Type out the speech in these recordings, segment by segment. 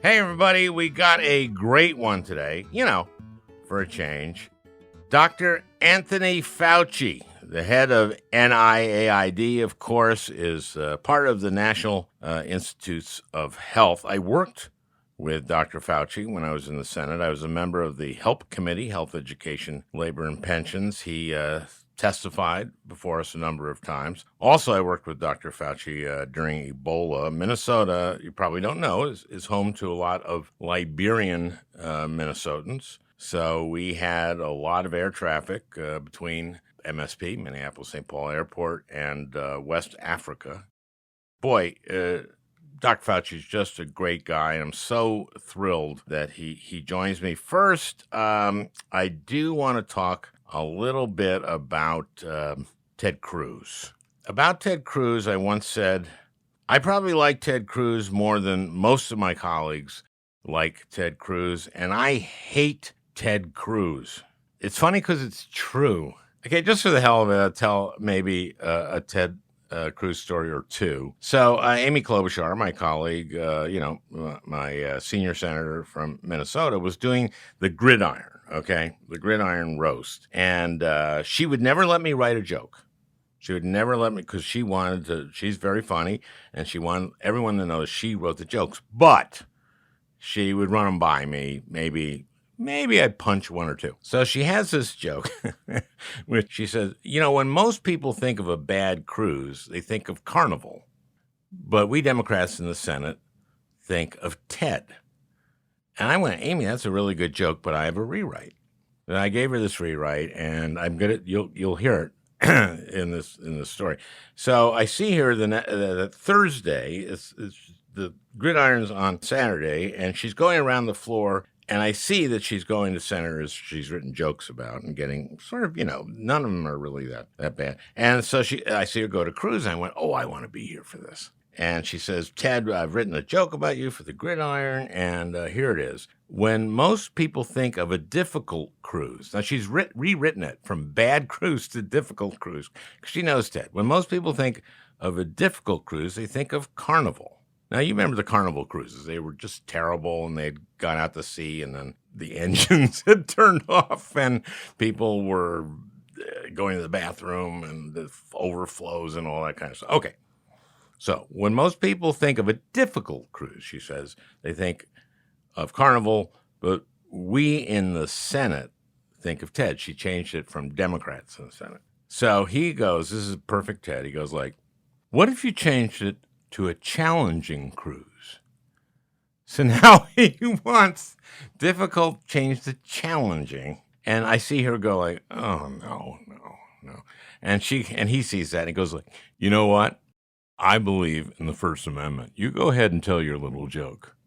Hey, everybody, we got a great one today, for a change. Dr. Anthony Fauci, the head of NIAID, of course, is part of the National Institutes of Health. I worked with Dr. Fauci when I was in the Senate. I was a member of the HELP Committee, Health, Education, Labor, and Pensions. He testified before us a number of times. Also, I worked with Dr. Fauci during Ebola. Minnesota, you probably don't know, is home to a lot of Liberian Minnesotans. So we had a lot of air traffic between MSP, Minneapolis-St. Paul Airport, and West Africa. Boy, Dr. Fauci is just a great guy. I'm so thrilled that he joins me. First, I do want to talk a little bit about Ted Cruz. About Ted Cruz, I once said, I probably like Ted Cruz more than most of my colleagues like Ted Cruz, and I hate Ted Cruz. It's funny because it's true. Okay, just for the hell of it, I'll tell maybe a Ted Cruz story or two. So Amy Klobuchar, my colleague, my senior senator from Minnesota, was doing the gridiron. Okay, the gridiron roast. And she would never let me write a joke. She would never let me, because she wanted to, she's very funny, and she wanted everyone to know she wrote the jokes. But she would run them by me, maybe I'd punch one or two. So she has this joke, which she says, when most people think of a bad cruise, they think of Carnival. But we Democrats in the Senate think of Ted. And I went, Amy, that's a really good joke, but I have a rewrite. And I gave her this rewrite, and I'm gonna you'll hear it in this story. So I see here that Thursday is the gridiron's on Saturday, and she's going around the floor, and I see that she's going to senators she's written jokes about and getting sort of, none of them are really that bad. And so I see her go to Cruz, and I went, I want to be here for this. And she says, Ted, I've written a joke about you for the gridiron, and here it is. When most people think of a difficult cruise, now she's rewritten it from bad cruise to difficult cruise, because she knows Ted. When most people think of a difficult cruise, they think of Carnival. Now, you remember the Carnival cruises. They were just terrible, and they'd gone out to sea, and then the engines had turned off, and people were going to the bathroom, and the overflows and all that kind of stuff. Okay. So when most people think of a difficult cruise, she says, they think of Carnival, but we in the Senate think of Ted. She changed it from Democrats in the Senate. So he goes, this is perfect Ted. He goes like, what if you changed it to a challenging cruise? So now he wants difficult changed to challenging. And I see her go like, oh, no. And he sees that and he goes like, you know what? I believe in the First Amendment. You go ahead and tell your little joke.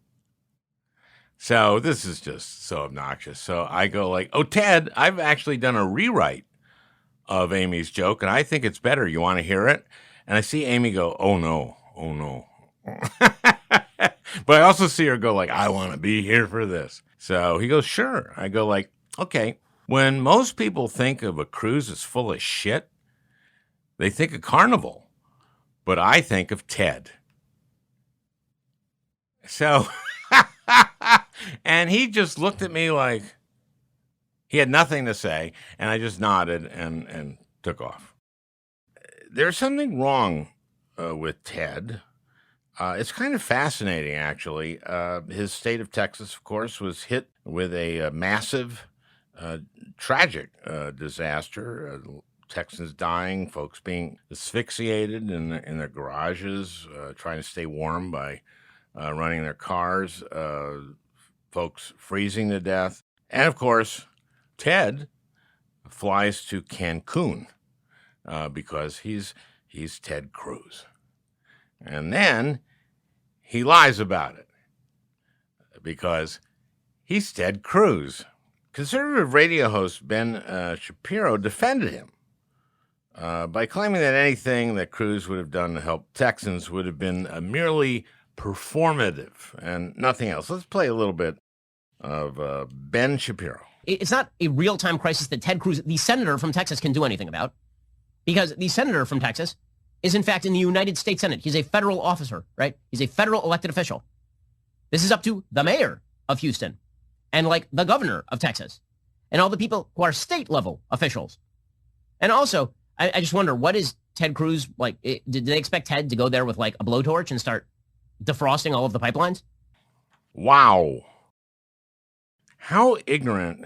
So this is just so obnoxious. So I go like, Ted, I've actually done a rewrite of Amy's joke, and I think it's better. You want to hear it? And I see Amy go, oh, no. But I also see her go like, I want to be here for this. So he goes, sure. I go like, okay. When most people think of a cruise that's full of shit, they think of Carnival. But I think of Ted. So, and he just looked at me like he had nothing to say, and I just nodded and took off. There's something wrong with Ted. It's kind of fascinating, actually. His state of Texas, of course, was hit with a massive, tragic disaster. Texans dying, folks being asphyxiated in their garages, trying to stay warm by running their cars, folks freezing to death. And of course, Ted flies to Cancun because he's Ted Cruz. And then he lies about it because he's Ted Cruz. Conservative radio host Ben Shapiro defended him by claiming that anything that Cruz would have done to help Texans would have been merely performative and nothing else. Let's play a little bit of Ben Shapiro. It's not a real-time crisis that Ted Cruz, the senator from Texas, can do anything about, because the senator from Texas is, in fact, in the United States Senate. He's a federal officer, right? He's a federal elected official. This is up to the mayor of Houston and like the governor of Texas and all the people who are state level officials. And also, I just wonder, what is Ted Cruz like? Did they expect Ted to go there with like a blowtorch and start defrosting all of the pipelines? Wow. How ignorant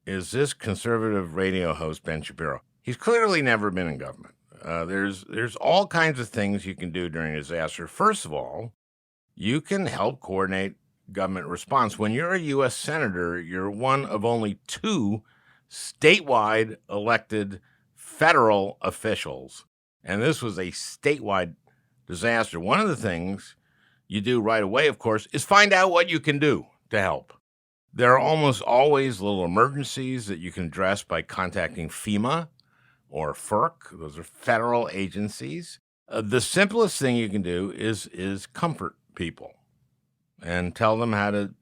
is this conservative radio host, Ben Shapiro? He's clearly never been in government. There's all kinds of things you can do during a disaster. First of all, you can help coordinate government response. When you're a U.S. senator, you're one of only 2 statewide elected federal officials. And this was a statewide disaster. One of the things you do right away, of course, is find out what you can do to help. There are almost always little emergencies that you can address by contacting FEMA or FERC. Those are federal agencies. The simplest thing you can do is comfort people and tell them how to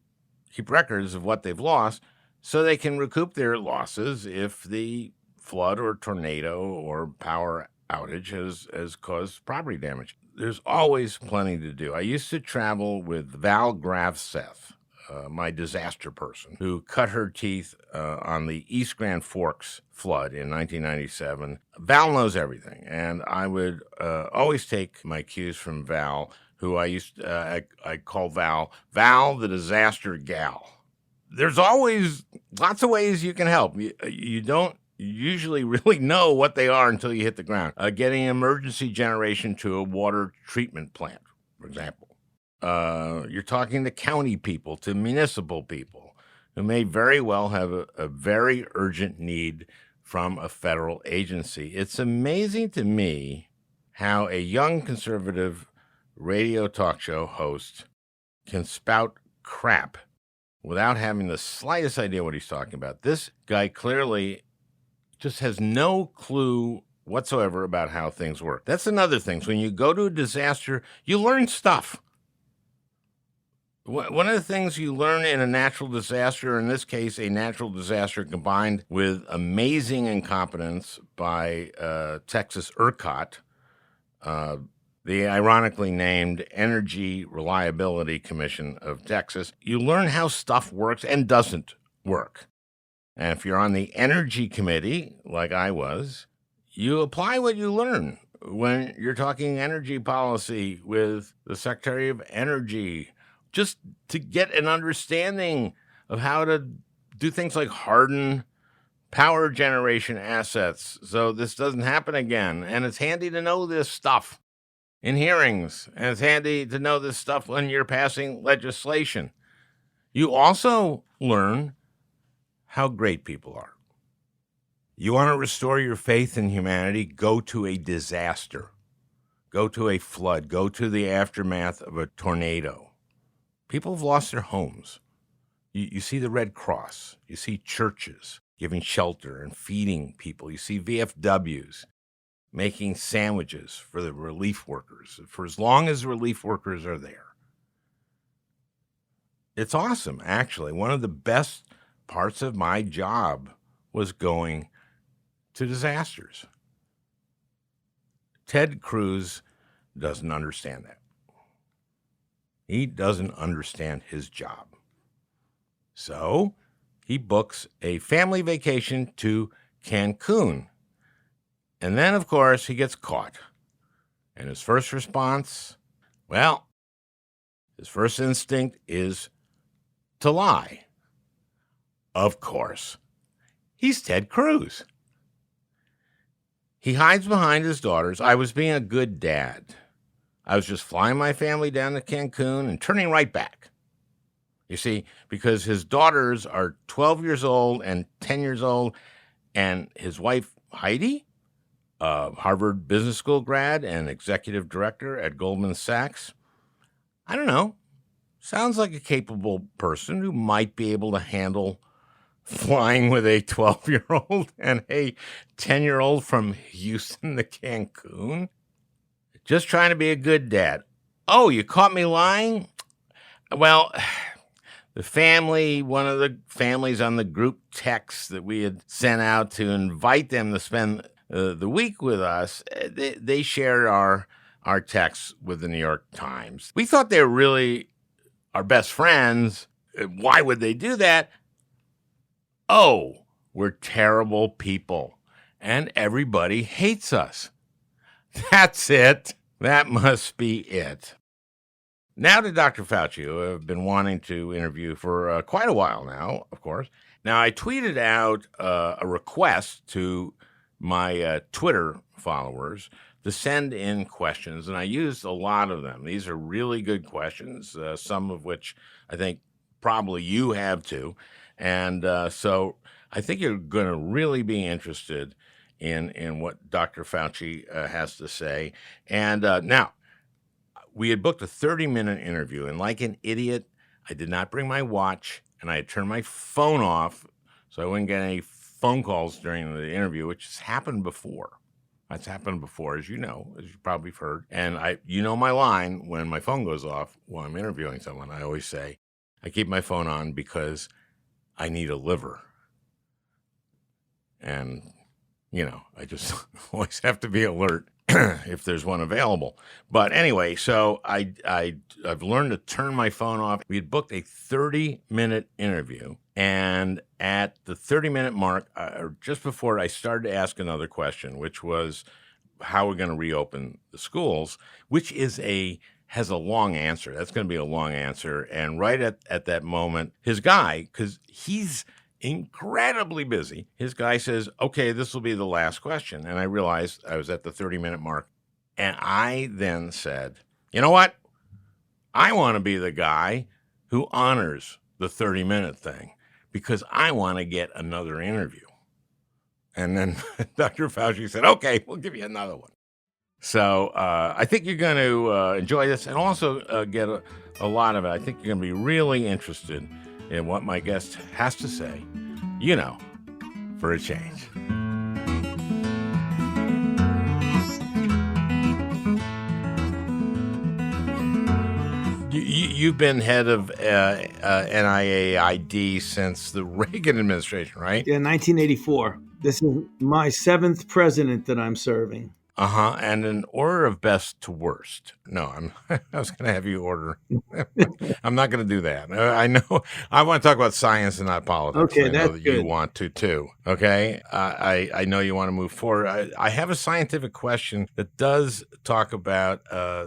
keep records of what they've lost so they can recoup their losses if the flood or tornado or power outage has caused property damage. There's always plenty to do. I used to travel with Val Gravseth, my disaster person, who cut her teeth on the East Grand Forks flood in 1997. Val knows everything, and I would always take my cues from Val, who I call Val the disaster gal. There's always lots of ways you can help. You don't usually really know what they are until you hit the ground. Getting emergency generation to a water treatment plant, for example. You're talking to county people, to municipal people, who may very well have a very urgent need from a federal agency. It's amazing to me how a young conservative radio talk show host can spout crap without having the slightest idea what he's talking about. This guy clearly just has no clue whatsoever about how things work. That's another thing. So when you go to a disaster, you learn stuff. One of the things you learn in a natural disaster, in this case, a natural disaster combined with amazing incompetence by Texas ERCOT, the ironically named Energy Reliability Commission of Texas, you learn how stuff works and doesn't work. And if you're on the Energy Committee, like I was, you apply what you learn when you're talking energy policy with the Secretary of Energy, just to get an understanding of how to do things like harden power generation assets so this doesn't happen again. And it's handy to know this stuff in hearings, and it's handy to know this stuff when you're passing legislation. You also learn how great people are. You want to restore your faith in humanity? Go to a disaster. Go to a flood. Go to the aftermath of a tornado. People have lost their homes. You see the Red Cross. You see churches giving shelter and feeding people. You see VFWs making sandwiches for the relief workers for as long as relief workers are there. It's awesome, actually. One of the best parts of my job was going to disasters. Ted Cruz doesn't understand that. He doesn't understand his job. So he books a family vacation to Cancun. And then, of course, he gets caught. And his first response, well, his first instinct is to lie. Of course. He's Ted Cruz. He hides behind his daughters. I was being a good dad. I was just flying my family down to Cancun and turning right back. You see, because his daughters are 12 years old and 10 years old, and his wife, Heidi, Harvard Business School grad and executive director at Goldman Sachs, I don't know, sounds like a capable person who might be able to handle flying with a 12-year-old and a 10-year-old from Houston to Cancun. Just trying to be a good dad. Oh, you caught me lying? Well, the family, one of the families on the group text that we had sent out to invite them to spend the week with us, they shared our text with the New York Times. We thought they were really our best friends. Why would they do that? Oh, we're terrible people and everybody hates us. That's it. That must be it. Now to Dr. Fauci, who I've been wanting to interview for quite a while now, of course. Now, I tweeted out a request to my Twitter followers to send in questions, and I used a lot of them. These are really good questions, some of which I think probably you have too. And so I think you're going to really be interested in what Dr. Fauci has to say. And now, we had booked a 30-minute interview, and like an idiot, I did not bring my watch, and I had turned my phone off so I wouldn't get any phone calls during the interview, which has happened before. That's happened before, as you know, as you probably have heard. And you know my line when my phone goes off while I'm interviewing someone. I always say, I keep my phone on because I need a liver. And, I just always have to be alert if there's one available. But anyway, so I've learned to turn my phone off. We had booked a 30-minute interview, and at the 30-minute mark, or just before, I started to ask another question, which was how we're going to reopen the schools, which has a long answer. That's going to be a long answer. And right at that moment, his guy, because he's incredibly busy. His guy says, okay, this will be the last question. And I realized I was at the 30-minute mark. And I then said, you know what? I want to be the guy who honors the 30-minute thing because I want to get another interview. And then Dr. Fauci said, okay, we'll give you another one. So I think you're going to enjoy this and also get a lot of it. I think you're going to be really interested in what my guest has to say, for a change. You've been head of NIAID since the Reagan administration, right? Yeah, 1984. This is my 7th president that I'm serving. And in order of best to worst. No, I was going to have you order. I'm not going to do that. I know. I want to talk about science and not politics. Okay, I know that's that good. You want to too. Okay. I know you want to move forward. I have a scientific question that does talk about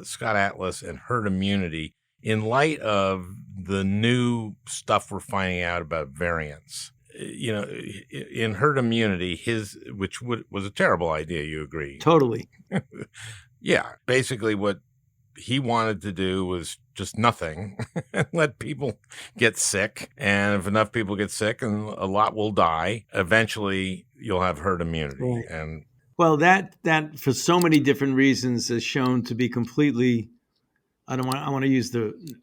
Scott Atlas and herd immunity in light of the new stuff we're finding out about variants. In herd immunity, which was a terrible idea, you agree? Totally. Yeah. Basically, what he wanted to do was just nothing and let people get sick. And if enough people get sick and a lot will die, eventually you'll have herd immunity. Right. And well, that for so many different reasons is shown to be completely, I want to use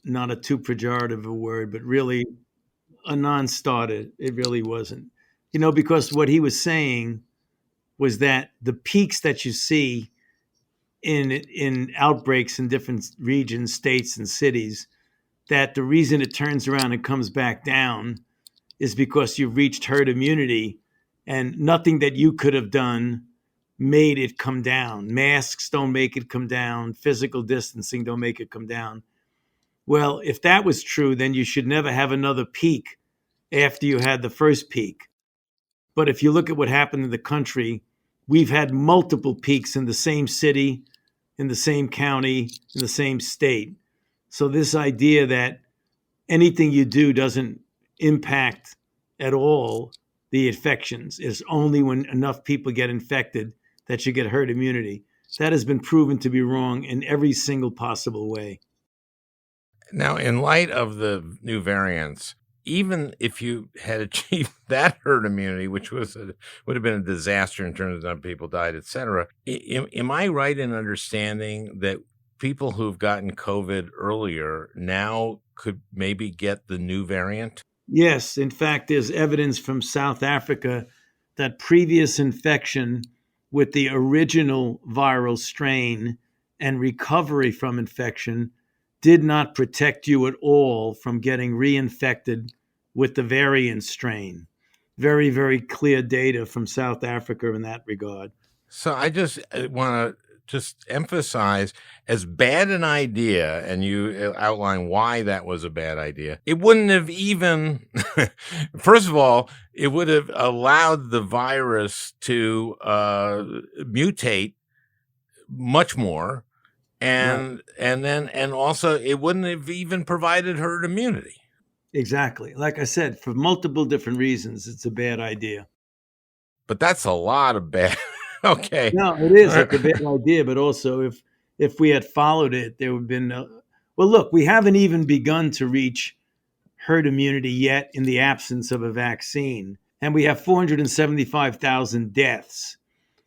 not a too pejorative a word, but really a non-starter. It really wasn't, because what he was saying was that the peaks that you see in outbreaks in different regions, states, and cities, that the reason it turns around and comes back down is because you've reached herd immunity, and nothing that you could have done made it come down. Masks don't make it come down. Physical distancing don't make it come down. Well, if that was true, then you should never have another peak after you had the first peak. But if you look at what happened in the country, we've had multiple peaks in the same city, in the same county, in the same state. So this idea that anything you do doesn't impact at all the infections is only when enough people get infected that you get herd immunity. That has been proven to be wrong in every single possible way. Now, in light of the new variants, even if you had achieved that herd immunity, which would have been a disaster in terms of how people died, et cetera, am I right in understanding that people who've gotten COVID earlier now could maybe get the new variant? Yes. In fact, there's evidence from South Africa that previous infection with the original viral strain and recovery from infection did not protect you at all from getting reinfected with the variant strain. Very, very clear data from South Africa in that regard. So I just want to just emphasize as bad an idea, and you outline why that was a bad idea. It wouldn't have even, first of all, it would have allowed the virus to mutate much more, and also it wouldn't have even provided herd immunity. Exactly. Like I said, for multiple different reasons, it's a bad idea. But that's a lot of bad. Okay. No, it is. It's a bad idea. But also, if we had followed it, there would have been well, look, we haven't even begun to reach herd immunity yet in the absence of a vaccine. And we have 475,000 deaths.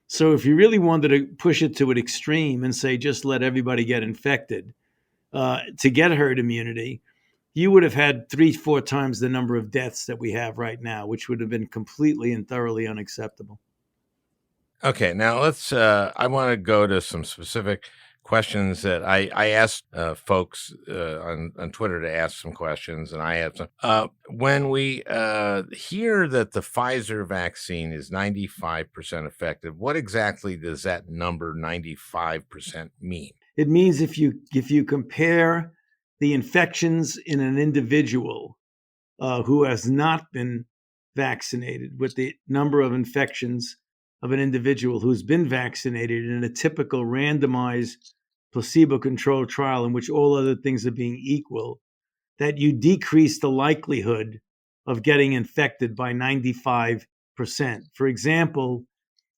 So if you really wanted to push it to an extreme and say, just let everybody get infected to get herd immunity, you would have had 3-4 times the number of deaths that we have right now, which would have been completely and thoroughly unacceptable. Okay, now let's. I want to go to some specific questions that I asked folks on Twitter to ask some questions, and I have some. When we hear that the Pfizer vaccine is 95% effective, what exactly does that number 95% mean? It means if you compare the infections in an individual who has not been vaccinated with the number of infections of an individual who's been vaccinated in a typical randomized placebo-controlled trial in which all other things are being equal, that you decrease the likelihood of getting infected by 95%. For example,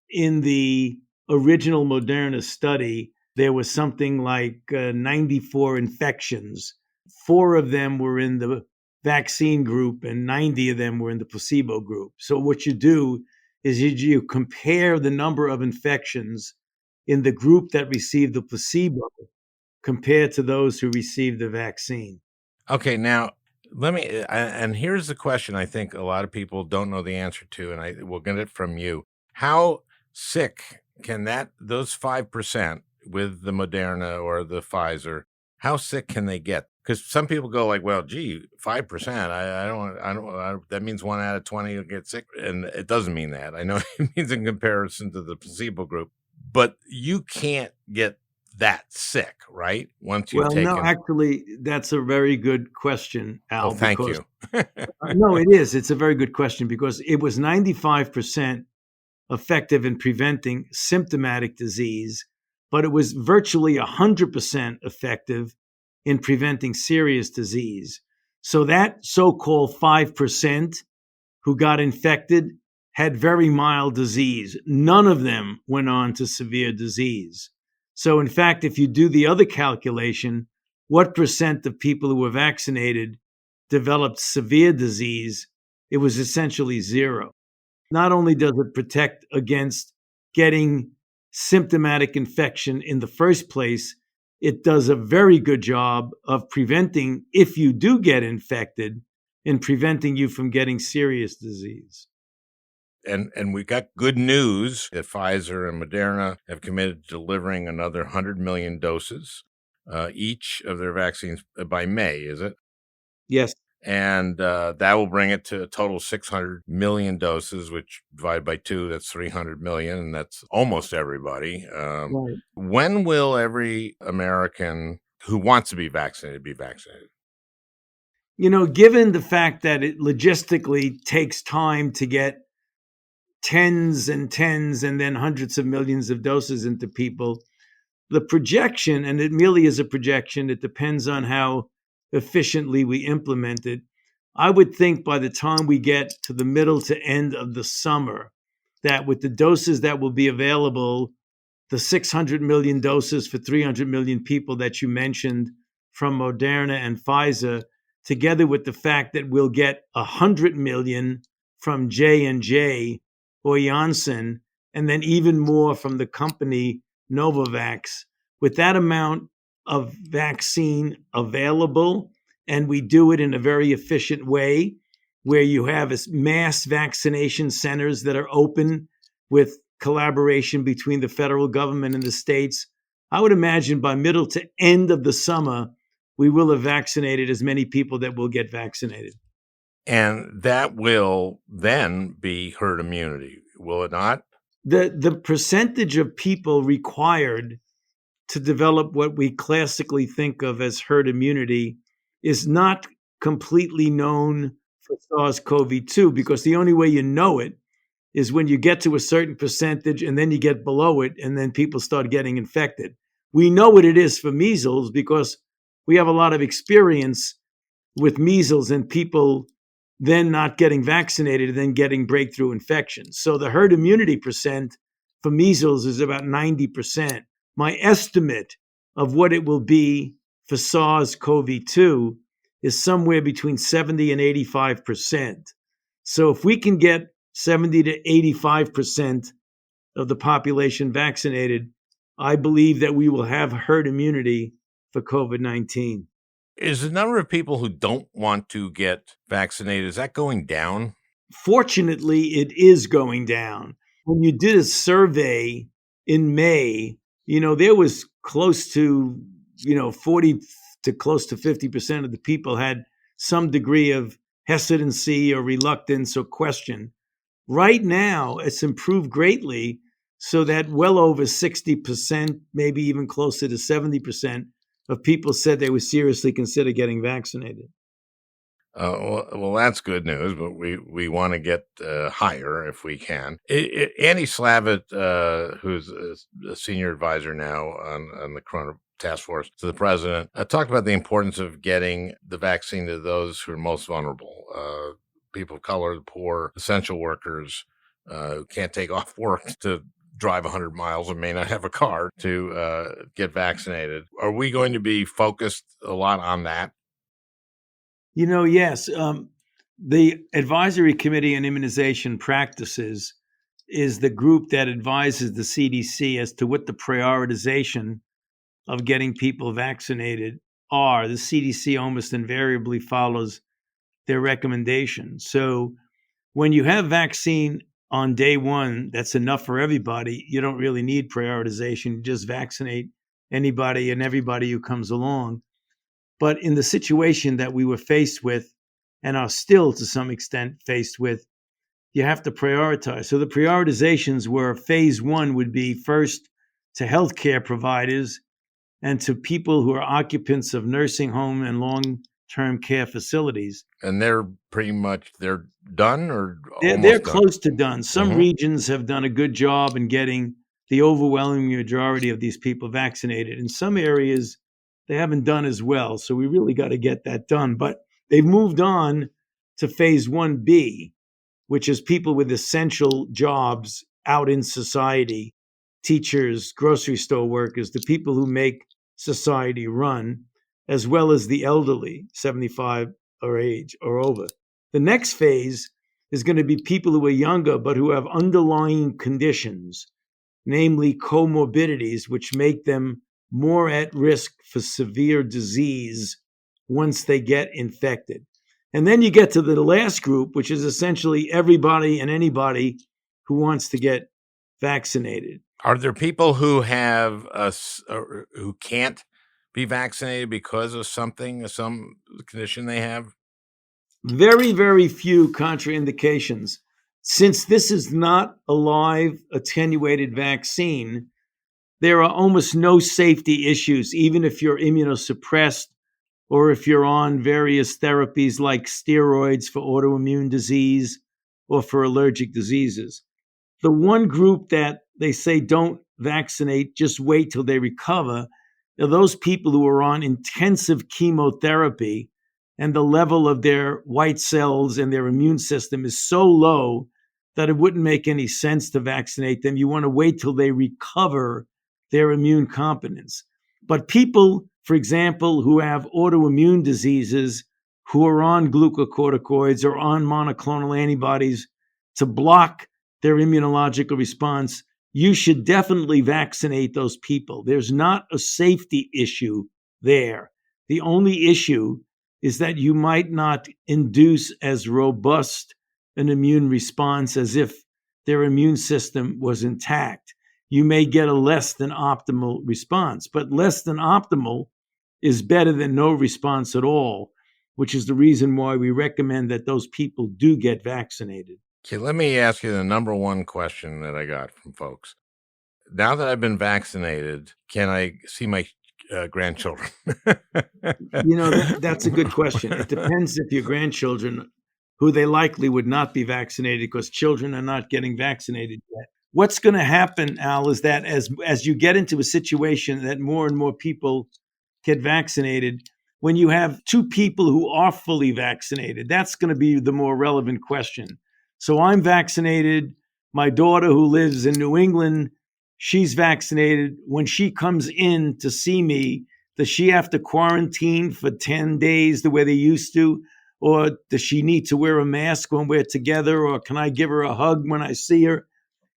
in the original Moderna study, there was something like 94 infections. 4 of them were in the vaccine group and 90 of them were in the placebo group. So what you do is you compare the number of infections in the group that received the placebo compared to those who received the vaccine. Okay, now let me. And here's the question I think a lot of people don't know the answer to, and I will get it from you. How sick can those 5% with the Moderna or the Pfizer, how sick can they get? Because some people go like, well, gee, 5%, I don't, that means 1 out of 20 will get sick. And it doesn't mean that. I know it means in comparison to the placebo group, but you can't get that sick, right? Once you've taken. No, actually, that's a very good question, Al. Oh, thank you. No, it is. It's a very good question because it was 95% effective in preventing symptomatic disease, but it was virtually 100% effective in preventing serious disease. So that so-called 5% who got infected had very mild disease. None of them went on to severe disease. So in fact, if you do the other calculation, what percent of people who were vaccinated developed severe disease? It was essentially zero. Not only does it protect against getting symptomatic infection in the first place, it does a very good job of preventing, if you do get infected, in preventing you from getting serious disease. And we got good news that Pfizer and Moderna have committed to delivering another 100 million doses each of their vaccines by May, is it? Yes. And that will bring it to a total 600 million doses, which divided by 2, that's 300 million, and that's almost everybody. Right. When will every American who wants to be vaccinated be vaccinated? You know, given the fact that it logistically takes time to get tens and tens and then hundreds of millions of doses into people, the projection, and it merely is a projection, it depends on how efficiently we implement it. I would think by the time we get to the middle to end of the summer, that with the doses that will be available, the 600 million doses for 300 million people that you mentioned from Moderna and Pfizer, together with the fact that we'll get 100 million from J&J or Janssen, and then even more from the company Novavax, with that amount of vaccine available, and we do it in a very efficient way, where you have mass vaccination centers that are open with collaboration between the federal government and the states, I would imagine by middle to end of the summer, we will have vaccinated as many people that will get vaccinated. And that will then be herd immunity, will it not? The percentage of people required to develop what we classically think of as herd immunity is not completely known for SARS-CoV-2, because the only way you know it is when you get to a certain percentage and then you get below it and then people start getting infected. We know what it is for measles because we have a lot of experience with measles and people then not getting vaccinated and then getting breakthrough infections. So the herd immunity percent for measles is about 90%. My estimate of what it will be for SARS-CoV-2 is somewhere between 70 and 85%. So if we can get 70 to 85% of the population vaccinated, I believe that we will have herd immunity for COVID-19. Is the number of people who don't want to get vaccinated, is that going down? Fortunately, it is going down. When you did a survey in May, there was close to, 40 to close to 50% of the people had some degree of hesitancy or reluctance or question. Right now, it's improved greatly so that well over 60%, maybe even closer to 70% of people said they would seriously consider getting vaccinated. Well, that's good news, but we want to get higher if we can. Andy Slavitt, who's a senior advisor now on the Corona Task Force to the president, talked about the importance of getting the vaccine to those who are most vulnerable, people of color, the poor, essential workers who can't take off work to drive 100 miles and may not have a car to get vaccinated. Are we going to be focused a lot on that? Yes. The Advisory Committee on Immunization Practices is the group that advises the CDC as to what the prioritization of getting people vaccinated are. The CDC almost invariably follows their recommendations. So when you have vaccine on day one, that's enough for everybody. You don't really need prioritization. You just vaccinate anybody and everybody who comes along. But in the situation that we were faced with and are still to some extent faced with, you have to prioritize. So the prioritizations were phase one would be first to healthcare providers and to people who are occupants of nursing home and long-term care facilities. And they're done or they're done? Close to done. Some regions have done a good job in getting the overwhelming majority of these people vaccinated. In some areas, they haven't done as well. So we really got to get that done. But they've moved on to phase 1B, which is people with essential jobs out in society, teachers, grocery store workers, the people who make society run, as well as the elderly, 75 or age or over. The next phase is going to be people who are younger but who have underlying conditions, namely comorbidities, which make them more at risk for severe disease once they get infected. And then you get to the last group, which is essentially everybody and anybody who wants to get vaccinated. Are there people who who can't be vaccinated because of some condition they have? Very, very few contraindications. Since this is not a live attenuated vaccine, there are almost no safety issues, even if you're immunosuppressed or if you're on various therapies like steroids for autoimmune disease or for allergic diseases. The one group that they say don't vaccinate, just wait till they recover, are those people who are on intensive chemotherapy and the level of their white cells and their immune system is so low that it wouldn't make any sense to vaccinate them. You want to wait till they recover their immune competence. But people, for example, who have autoimmune diseases, who are on glucocorticoids or on monoclonal antibodies to block their immunological response, you should definitely vaccinate those people. There's not a safety issue there. The only issue is that you might not induce as robust an immune response as if their immune system was intact. You may get a less than optimal response, but less than optimal is better than no response at all, which is the reason why we recommend that those people do get vaccinated. Okay, let me ask you the number one question that I got from folks. now that I've been vaccinated, can I see my grandchildren? That's a good question. It depends if your grandchildren, who they likely would not be vaccinated because children are not getting vaccinated yet. What's going to happen, Al, is that as you get into a situation that more and more people get vaccinated, when you have two people who are fully vaccinated, that's going to be the more relevant question. So I'm vaccinated. My daughter, who lives in New England, she's vaccinated. When she comes in to see me, does she have to quarantine for 10 days the way they used to? Or does she need to wear a mask when we're together? Or can I give her a hug when I see her?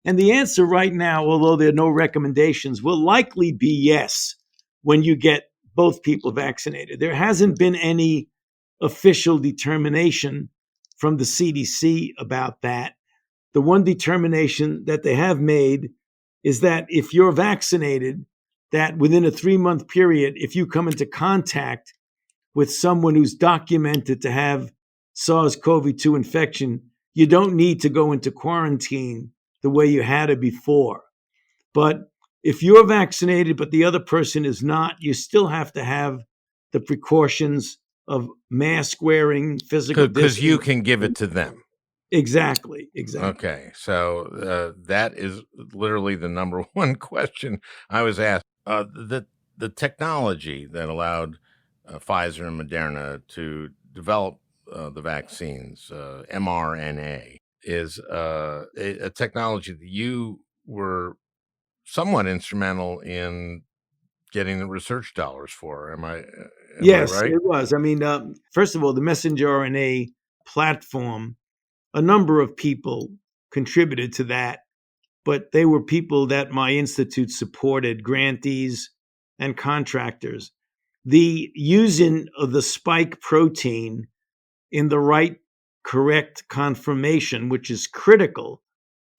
And the answer right now, although there are no recommendations, will likely be yes when you get both people vaccinated. There hasn't been any official determination from the CDC about that. The one determination that they have made is that if you're vaccinated, that within a 3-month period, if you come into contact with someone who's documented to have SARS-CoV-2 infection, you don't need to go into quarantine the way you had it before. But if you're vaccinated, but the other person is not, you still have to have the precautions of mask wearing, physical Because you distancing. can give it to them. Exactly. Okay, so that is literally the number one question I was asked. The technology that allowed Pfizer and Moderna to develop the vaccines, mRNA, is a technology that you were somewhat instrumental in getting the research dollars for. Am I Yes, right? it was. I mean, first of all, the messenger RNA platform, a number of people contributed to that, but they were people that my institute supported, grantees and contractors. The using of the spike protein in the right, correct conformation, which is critical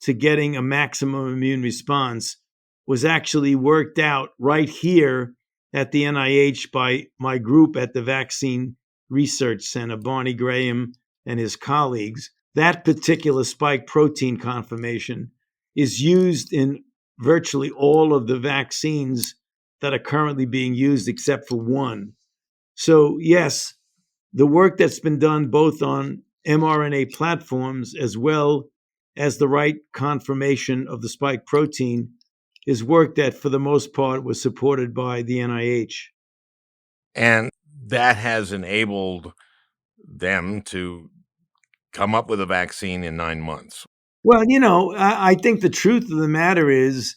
to getting a maximum immune response, was actually worked out right here at the NIH by my group at the Vaccine Research Center, Barney Graham and his colleagues. That particular spike protein conformation is used in virtually all of the vaccines that are currently being used, except for one. So, yes, the work that's been done both on mRNA platforms as well as the right conformation of the spike protein is work that, for the most part, was supported by the NIH. And that has enabled them to come up with a vaccine in 9 months. Well, I think the truth of the matter is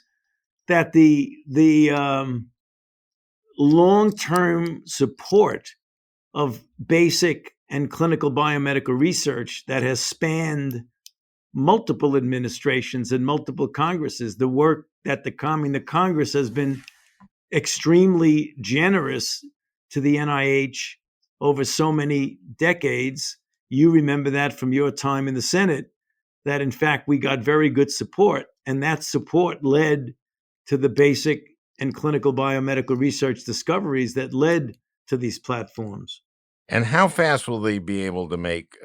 that the long-term support of basic and clinical biomedical research that has spanned multiple administrations and multiple Congresses, the work that the Congress has been extremely generous to the NIH over so many decades. You remember that from your time in the Senate, that in fact we got very good support, and that support led to the basic and clinical biomedical research discoveries that led to these platforms. And how fast will they be able to make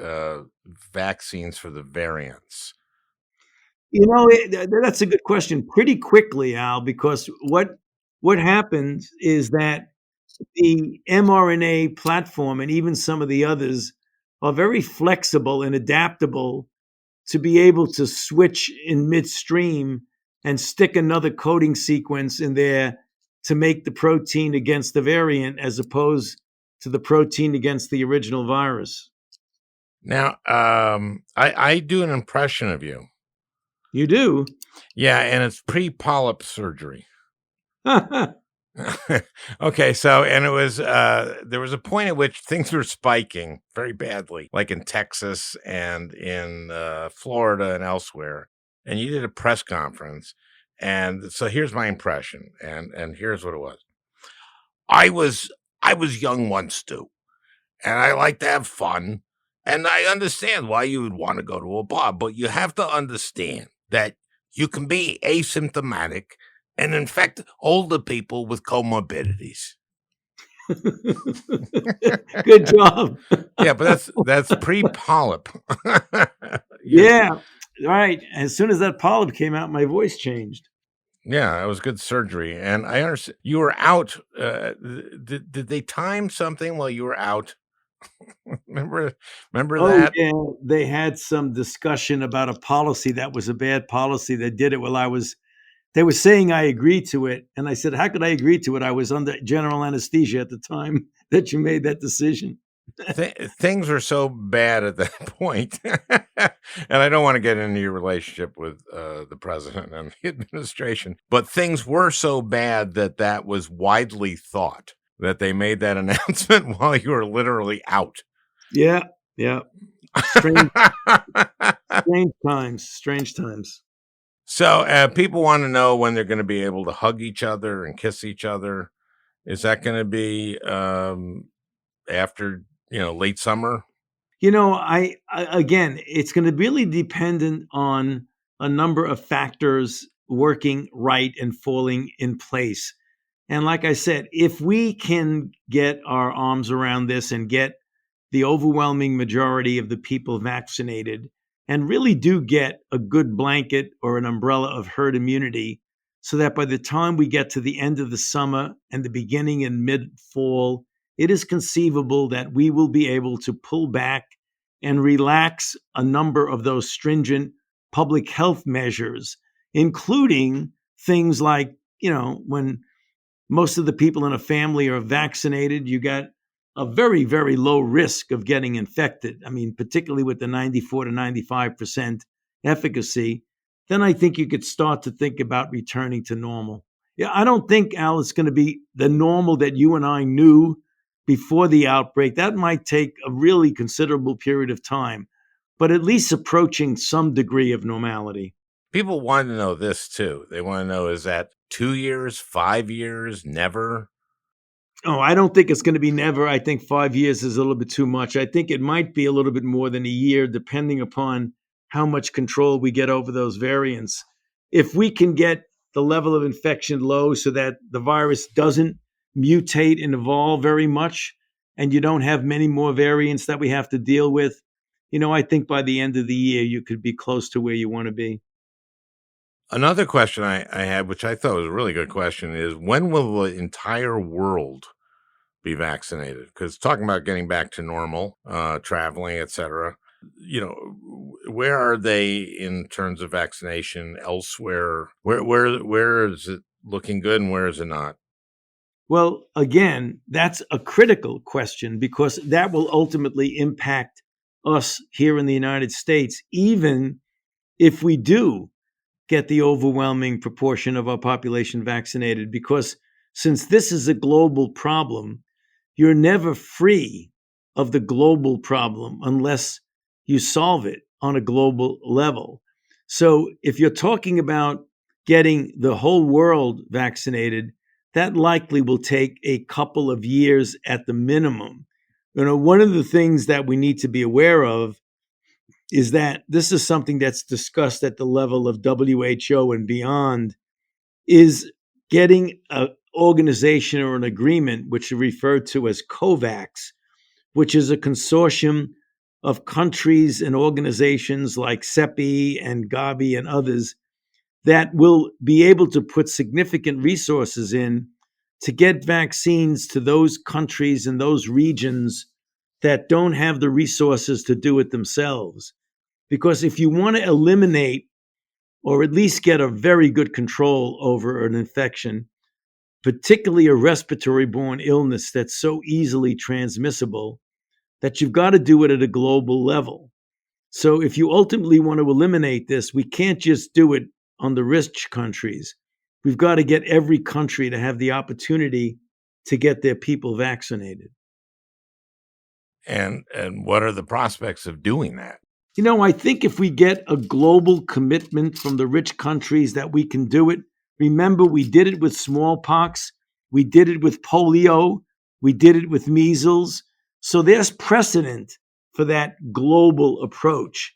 vaccines for the variants? That's a good question. Pretty quickly, Al, because what happens is that the mRNA platform and even some of the others are very flexible and adaptable to be able to switch in midstream and stick another coding sequence in there to make the protein against the variant as opposed to the protein against the original virus. Now, I do an impression of you. You do? Yeah, and it's pre-polyp surgery. Okay, so and it was there was a point at which things were spiking very badly, like in Texas and in Florida and elsewhere. And you did a press conference, and so here's my impression, and here's what it was. I was young once too, and I like to have fun, and I understand why you would want to go to a bar, but you have to understand that you can be asymptomatic and infect older people with comorbidities. Good job. Yeah, but that's pre-polyp. Yeah, right. As soon as that polyp came out, my voice changed. Yeah, it was good surgery, and I understand you were out. Did they time something while you were out? remember, remember Oh, that? yeah. They had some discussion about a policy that was a bad policy. They did it while they were saying I agreed to it. And I said, how could I agree to it? I was under general anesthesia at the time that you made that decision. Things are so bad at that point. And I don't want to get into your relationship with the president and the administration, but things were so bad that that was widely thought that they made that announcement while you were literally out. Yeah. Yeah. Strange, strange times. Strange times. So people want to know when they're going to be able to hug each other and kiss each other. Is that going to be after late summer? I again, it's going to be really dependent on a number of factors working right and falling in place. And like I said, if we can get our arms around this and get the overwhelming majority of the people vaccinated and really do get a good blanket or an umbrella of herd immunity, so that by the time we get to the end of the summer and the beginning and mid fall, it is conceivable that we will be able to pull back and relax a number of those stringent public health measures, including things like, when most of the people in a family are vaccinated, you got a very, very low risk of getting infected. I mean, particularly with the 94 to 95% efficacy, then I think you could start to think about returning to normal. Yeah, I don't think, Al, it's going to be the normal that you and I knew before the outbreak. That might take a really considerable period of time, but at least approaching some degree of normality. People want to know this too. They want to know, is that 2 years, 5 years, never? Oh, I don't think it's going to be never. I think 5 years is a little bit too much. I think it might be a little bit more than a year, depending upon how much control we get over those variants. If we can get the level of infection low so that the virus doesn't mutate and evolve very much, and you don't have many more variants that we have to deal with, I think by the end of the year, you could be close to where you want to be. Another question I had, which I thought was a really good question, is when will the entire world be vaccinated? Because talking about getting back to normal, traveling, etc. Where are they in terms of vaccination elsewhere? Where is it looking good and where is it not? Well, again, that's a critical question because that will ultimately impact us here in the United States, even if we do get the overwhelming proportion of our population vaccinated. Because since this is a global problem, you're never free of the global problem unless you solve it on a global level. So if you're talking about getting the whole world vaccinated, that likely will take a couple of years at the minimum. One of the things that we need to be aware of is that this is something that's discussed at the level of WHO and beyond, is getting an organization or an agreement, which is referred to as COVAX, which is a consortium of countries and organizations like CEPI and Gavi and others that will be able to put significant resources in to get vaccines to those countries and those regions that don't have the resources to do it themselves. Because if you want to eliminate or at least get a very good control over an infection, particularly a respiratory borne illness that's so easily transmissible, that you've got to do it at a global level. So if you ultimately want to eliminate this, we can't just do it on the rich countries. We've got to get every country to have the opportunity to get their people vaccinated. And what are the prospects of doing that? I think if we get a global commitment from the rich countries that we can do it, remember, we did it with smallpox, we did it with polio, we did it with measles. So there's precedent for that global approach.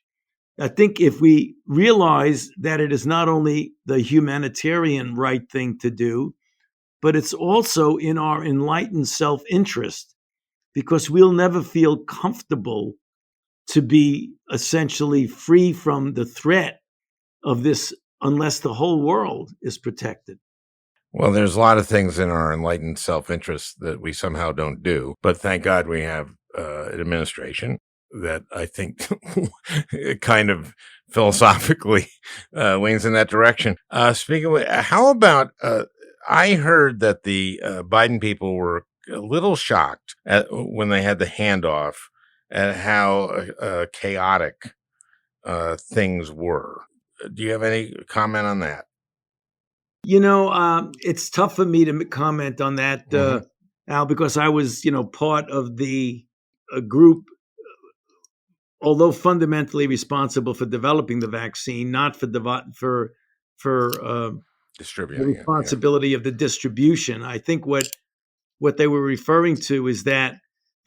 I think if we realize that it is not only the humanitarian right thing to do, but it's also in our enlightened self-interest, because we'll never feel comfortable to be essentially free from the threat of this unless the whole world is protected. Well, there's a lot of things in our enlightened self-interest that we somehow don't do, but thank God we have an administration that I think kind of philosophically leans in that direction. Speaking of, how about, I heard that the Biden people were a little shocked when they had the handoff at how chaotic things were. Do you have any comment on that? It's tough for me to comment on that, Al, because I was, part of the group, although fundamentally responsible for developing the vaccine, not for the Distributing it. Yeah. responsibility of the distribution. I think what they were referring to is that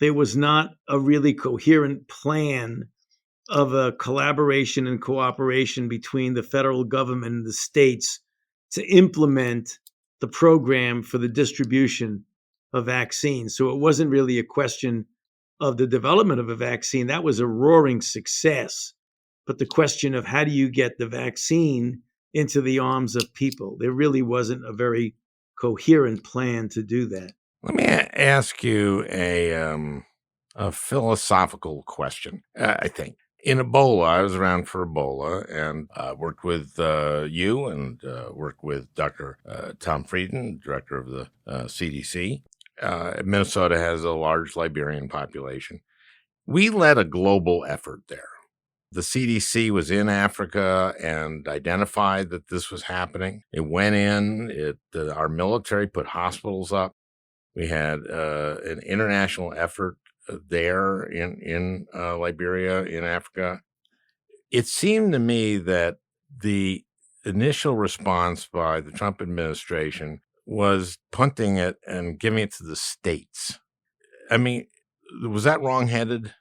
there was not a really coherent plan of a collaboration and cooperation between the federal government and the states to implement the program for the distribution of vaccines. So it wasn't really a question of the development of a vaccine. That was a roaring success. But the question of how do you get the vaccine into the arms of people, there really wasn't a very coherent plan to do that. Let me ask you a philosophical question. I think in Ebola, I was around for Ebola and worked with you and worked with Dr. Tom Frieden, director of the CDC. Minnesota has a large Liberian population. We led a global effort there. The CDC was in Africa and identified that this was happening. It went in. Our military put hospitals up. We had an international effort there in Liberia, in Africa. It seemed to me that the initial response by the Trump administration was punting it and giving it to the states. I mean, was that wrongheaded?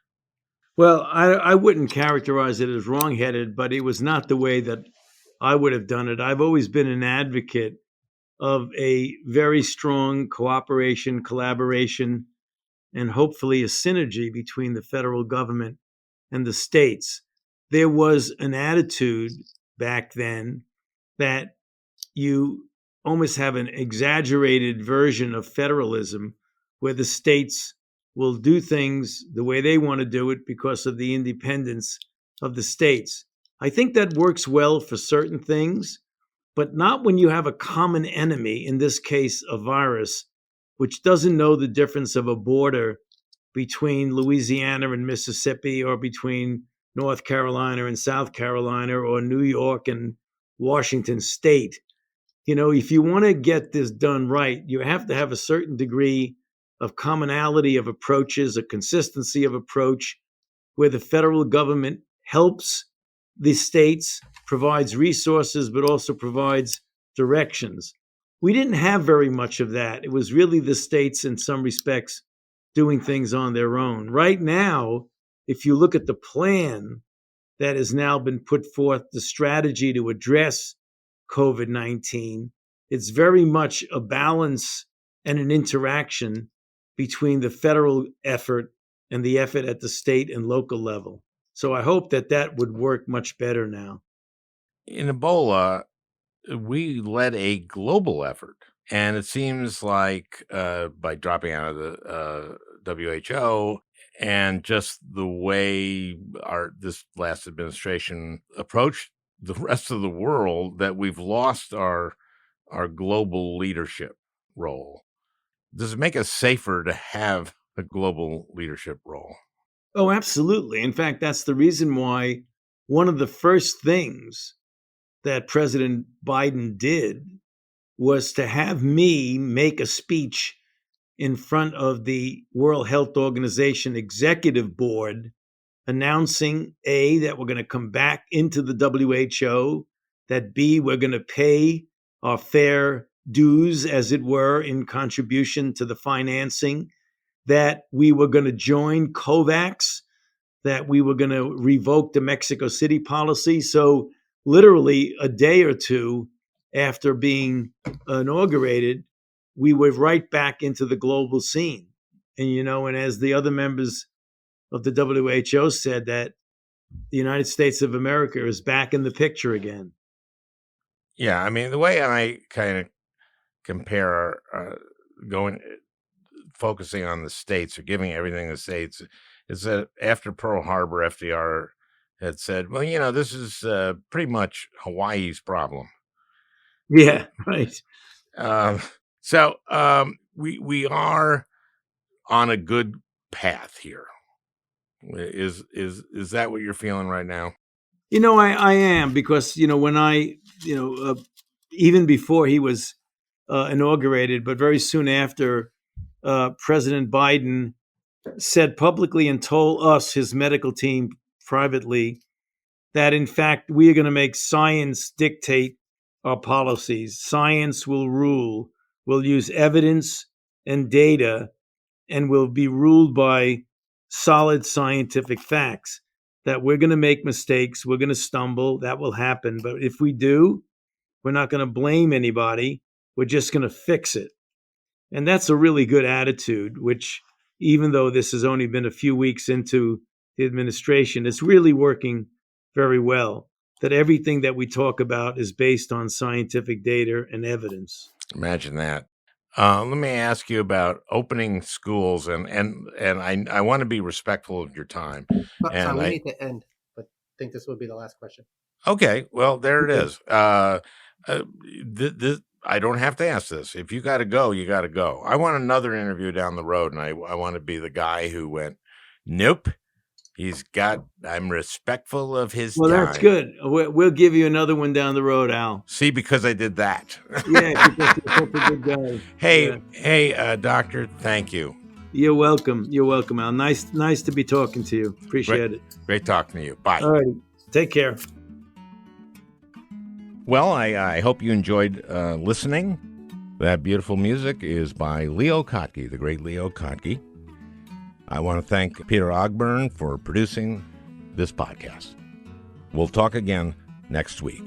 Well, I wouldn't characterize it as wrongheaded, but it was not the way that I would have done it. I've always been an advocate of a very strong cooperation, collaboration, and hopefully a synergy between the federal government and the states. There was an attitude back then that you almost have an exaggerated version of federalism where the states will do things the way they want to do it because of the independence of the states. I think that works well for certain things, but not when you have a common enemy, in this case, a virus, which doesn't know the difference of a border between Louisiana and Mississippi or between North Carolina and South Carolina or New York and Washington State. If you want to get this done right, you have to have a certain degree of commonality of approaches, a consistency of approach, where the federal government helps the states, provides resources, but also provides directions. We didn't have very much of that. It was really the states, in some respects, doing things on their own. Right now, if you look at the plan that has now been put forth, the strategy to address COVID-19, it's very much a balance and an interaction between the federal effort and the effort at the state and local level. So I hope that would work much better now. In Ebola, we led a global effort. And it seems like by dropping out of the WHO and just the way this last administration approached the rest of the world, that we've lost our global leadership role. Does it make us safer to have a global leadership role? Oh, absolutely. In fact, that's the reason why one of the first things that President Biden did was to have me make a speech in front of the World Health Organization Executive Board announcing A, that we're going to come back into the WHO, that B, we're going to pay our fair dues, as it were, in contribution to the financing, that we were going to join COVAX, that we were going to revoke the Mexico City policy. So literally a day or two after being inaugurated, we were right back into the global scene. And as the other members of the WHO said, that the United States of America is back in the picture again. Yeah, I mean, the way I kind of compare focusing on the states or giving everything to the states is that after Pearl Harbor, FDR had said, well, this is pretty much Hawaii's problem. Yeah, right. Um, so we are on a good path here. Is that what you're feeling right now? I am, because when I even before he was inaugurated, but very soon after, President Biden said publicly and told us, his medical team, privately, that in fact we are going to make science dictate our policies. Science will rule. We'll use evidence and data, and will be ruled by solid scientific facts. That we're going to make mistakes, we're going to stumble, that will happen. But if we do, we're not going to blame anybody. We're just going to fix it. And that's a really good attitude, which, even though this has only been a few weeks into the administration, it's really working very well. That everything that we talk about is based on scientific data and evidence. Imagine that. Let me ask you about opening schools, and I want to be respectful of your time. Sorry, we need to end, but I think this would be the last question. Okay, well, there it is. I don't have to ask this. If you got to go, you got to go. I want another interview down the road, and I want to be the guy who went, nope. I'm respectful of his time. Well, that's good. We'll give you another one down the road, Al. See, because I did that. Yeah, because you're such a good guy. Hey, doctor, thank you. You're welcome. You're welcome, Al. Nice to be talking to you. Appreciate it. Great talking to you. Bye. All right. Take care. Well, I hope you enjoyed listening. That beautiful music is by Leo Kottke, the great Leo Kottke. I want to thank Peter Ogburn for producing this podcast. We'll talk again next week.